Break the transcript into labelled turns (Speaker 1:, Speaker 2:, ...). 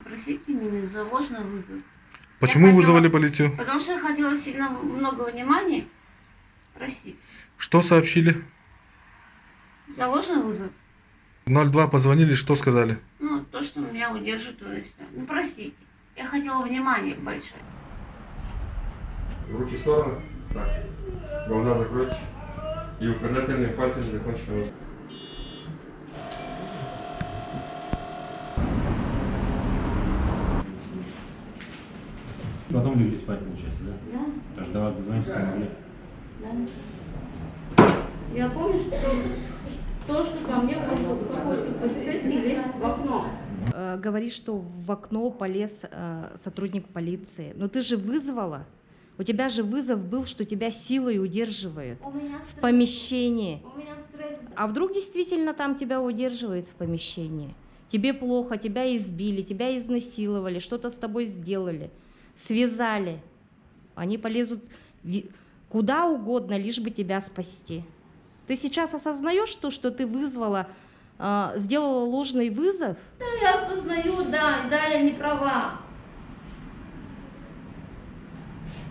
Speaker 1: простите меня за ложный вызов.
Speaker 2: Почему вызывали полицию?
Speaker 1: Потому что я хотела сильно много внимания. Простите.
Speaker 2: Что сообщили?
Speaker 1: За ложный вызов.
Speaker 2: 02 позвонили, что сказали?
Speaker 1: Ну, то, что меня удержит туда-сюда. Ну, простите. Я хотела внимания большое.
Speaker 3: Руки в сторону. Так. Глаза закройте. И указательные пальцы до кончика носа.
Speaker 4: Потом легли спать, получается, да?
Speaker 1: Да?
Speaker 4: Потому что до вас дозвониться не могли.
Speaker 1: Да. Я помню, что ко мне какой-то полицейский лезет в окно.
Speaker 5: Говоришь, что в окно полез сотрудник полиции. Но ты же вызвала. У тебя же вызов был, что тебя силой удерживают
Speaker 1: У меня
Speaker 5: в помещении.
Speaker 1: У меня стресс.
Speaker 5: А вдруг действительно там тебя удерживают в помещении? Тебе плохо, тебя избили, тебя изнасиловали, что-то с тобой сделали, связали. Они полезут куда угодно, лишь бы тебя спасти. Ты сейчас осознаешь то, что ты вызвала, сделала ложный вызов?
Speaker 1: Да, я осознаю, да, я не права.